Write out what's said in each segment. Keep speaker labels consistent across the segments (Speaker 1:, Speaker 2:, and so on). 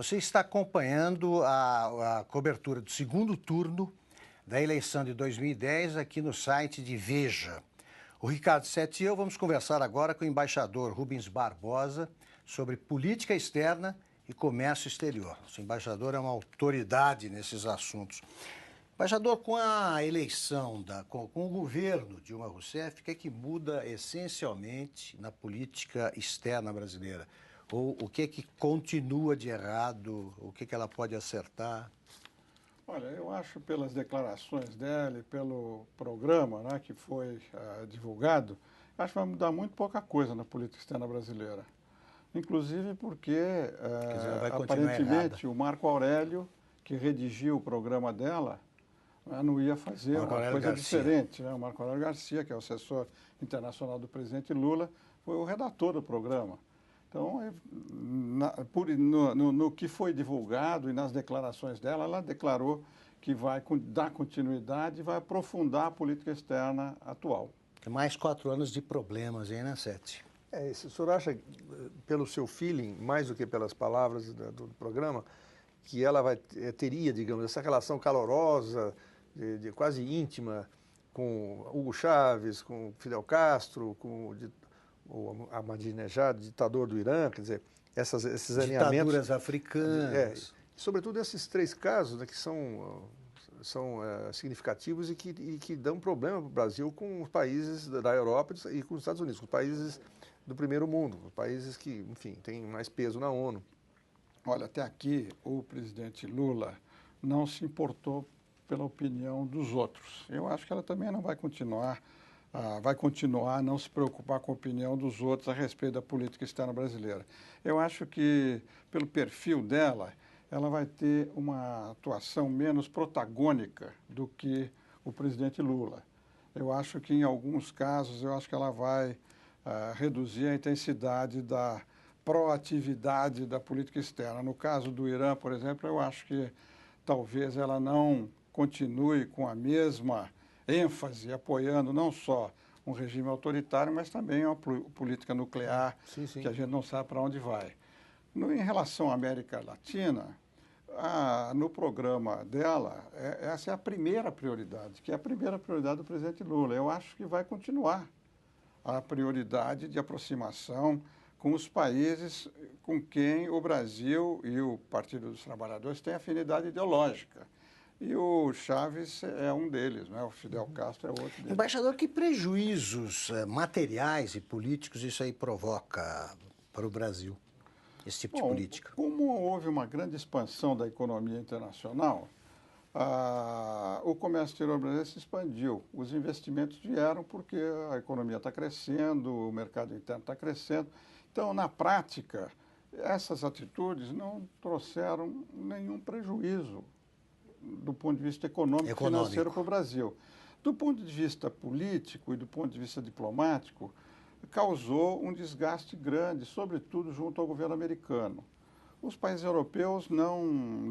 Speaker 1: Você está acompanhando a cobertura do segundo turno da eleição de 2010 aqui no site de Veja. O Ricardo Sete e eu vamos conversar agora com o embaixador Rubens Barbosa sobre política externa e comércio exterior. O embaixador é uma autoridade nesses assuntos. Embaixador, com a eleição, com o governo Dilma Rousseff, o que é que muda essencialmente na política externa brasileira? Ou o que é que continua de errado? O que é que ela pode acertar?
Speaker 2: Olha, eu acho pelas declarações dela e pelo programa, né, que foi divulgado, acho que vai mudar muito pouca coisa na política externa brasileira. Inclusive porque, aparentemente, o Marco Aurélio, que redigiu o programa dela, não ia fazer uma coisa diferente. Né? O Marco Aurélio Garcia, que é o assessor internacional do presidente Lula, foi o redator do programa. Então, no que foi divulgado e nas declarações dela, ela declarou que vai dar continuidade e vai aprofundar a política externa atual.
Speaker 1: Tem mais 4 anos de problemas, hein, né, Sete?
Speaker 3: O senhor acha, pelo seu feeling, mais do que pelas palavras do programa, que ela teria, digamos, essa relação calorosa, de quase íntima, com Hugo Chávez, com Fidel Castro, com o Ahmadinejad, ditador do Irã, quer dizer, esses alinhamentos...
Speaker 1: Ditaduras africanas.
Speaker 3: Sobretudo esses 3 casos, né, que são significativos e que dão problema para o Brasil com os países da Europa e com os Estados Unidos, com os países do primeiro mundo, os países que, enfim, têm mais peso na ONU.
Speaker 2: Olha, até aqui o presidente Lula não se importou pela opinião dos outros. Eu acho que ela também não vai continuar a não se preocupar com a opinião dos outros a respeito da política externa brasileira. Eu acho que, pelo perfil dela, ela vai ter uma atuação menos protagônica do que o presidente Lula. Eu acho que, em alguns casos, eu acho que ela vai reduzir a intensidade da proatividade da política externa. No caso do Irã, por exemplo, eu acho que talvez ela não continue com a mesma ênfase, apoiando não só um regime autoritário, mas também uma política nuclear, que a gente não sabe para onde vai. Em relação à América Latina, no programa dela, essa é a primeira prioridade, que é a primeira prioridade do presidente Lula. Eu acho que vai continuar a prioridade de aproximação com os países com quem o Brasil e o Partido dos Trabalhadores têm afinidade ideológica. E o Chávez é um deles, né? O Fidel Castro é outro deles.
Speaker 1: Embaixador, que prejuízos materiais e políticos isso aí provoca para o Brasil, esse tipo de política?
Speaker 2: Como houve uma grande expansão da economia internacional, o comércio exterior brasileiro se expandiu. Os investimentos vieram porque a economia está crescendo, o mercado interno está crescendo. Então, na prática, essas atitudes não trouxeram nenhum prejuízo do ponto de vista econômico e financeiro para o Brasil. Do ponto de vista político e do ponto de vista diplomático, causou um desgaste grande, sobretudo junto ao governo americano. Os países europeus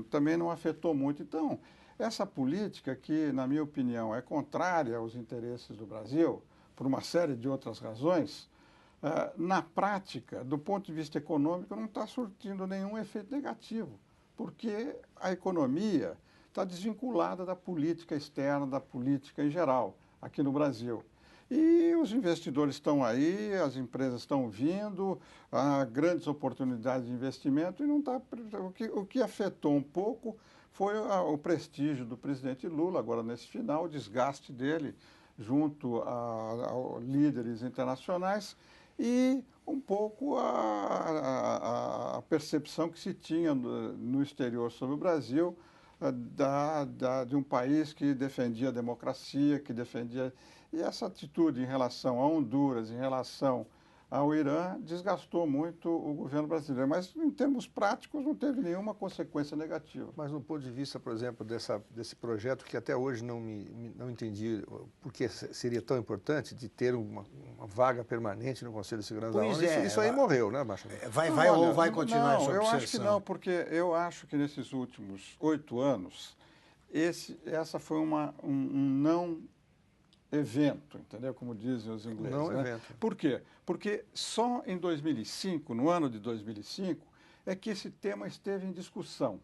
Speaker 2: também não afetou muito. Então, essa política que, na minha opinião, é contrária aos interesses do Brasil, por uma série de outras razões, na prática, do ponto de vista econômico, não está surtindo nenhum efeito negativo, porque a economia está desvinculada da política externa, da política em geral, aqui no Brasil. E os investidores estão aí, as empresas estão vindo, há grandes oportunidades de investimento e não está. O que afetou um pouco foi o prestígio do presidente Lula, agora nesse final, o desgaste dele junto a líderes internacionais e um pouco a percepção que se tinha no exterior sobre o Brasil, de um país que defendia a democracia, que defendia... E essa atitude em relação a Honduras, em relação ao Irã, desgastou muito o governo brasileiro. Mas, em termos práticos, não teve nenhuma consequência negativa.
Speaker 3: Mas, do ponto de vista, por exemplo, desse projeto, que até hoje não entendi por que seria tão importante de ter uma vaga permanente no Conselho de Segurança da ONU, isso aí morreu, né, embaixador?
Speaker 1: Vai continuar essa obsessão?
Speaker 2: Eu acho que não, porque eu acho que nesses últimos 8 anos, essa foi um não evento, entendeu? Como dizem os ingleses.
Speaker 3: Não
Speaker 2: né?
Speaker 3: evento.
Speaker 2: Por quê? Porque só em 2005, no ano de 2005, é que esse tema esteve em discussão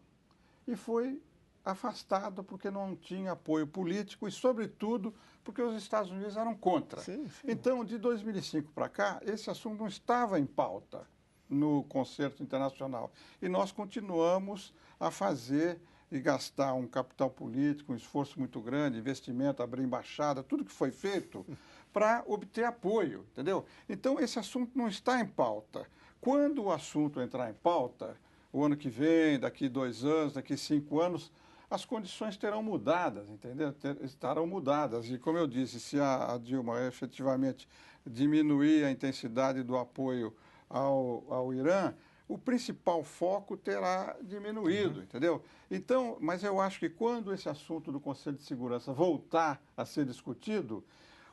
Speaker 2: e foi afastado porque não tinha apoio político e, sobretudo, porque os Estados Unidos eram contra.
Speaker 3: Sim, sim.
Speaker 2: Então, de 2005 para cá, esse assunto não estava em pauta no concerto internacional. E nós continuamos a fazer e gastar um capital político, um esforço muito grande, investimento, abrir embaixada, tudo que foi feito para obter apoio, entendeu? Então, esse assunto não está em pauta. Quando o assunto entrar em pauta, o ano que vem, daqui 2 anos, daqui 5 anos, as condições terão mudadas, entendeu? Estarão mudadas. E, como eu disse, se a Dilma efetivamente diminuir a intensidade do apoio ao Irã, o principal foco terá diminuído, entendeu? Então, mas eu acho que quando esse assunto do Conselho de Segurança voltar a ser discutido,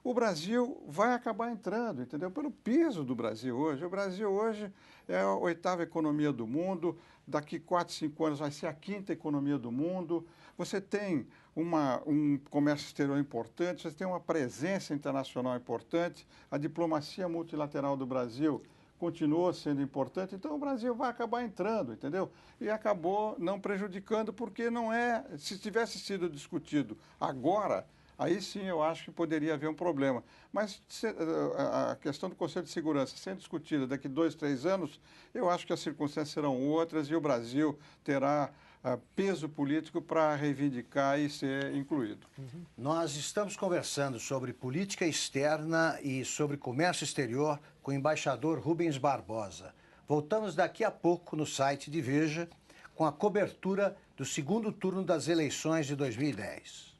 Speaker 2: o Brasil vai acabar entrando, entendeu? Pelo peso do Brasil hoje. O Brasil hoje é a 8ª economia do mundo, daqui 4, 5 anos vai ser a 5ª economia do mundo. Você tem um comércio exterior importante, você tem uma presença internacional importante, a diplomacia multilateral do Brasil continuou sendo importante, então o Brasil vai acabar entrando, entendeu? E acabou não prejudicando, porque não é... Se tivesse sido discutido agora, aí sim eu acho que poderia haver um problema. Mas a questão do Conselho de Segurança sendo discutida daqui 2, 3 anos, eu acho que as circunstâncias serão outras e o Brasil terá peso político para reivindicar e ser incluído.
Speaker 1: Nós estamos conversando sobre política externa e sobre comércio exterior com o embaixador Rubens Barbosa. Voltamos daqui a pouco no site de Veja com a cobertura do segundo turno das eleições de 2010.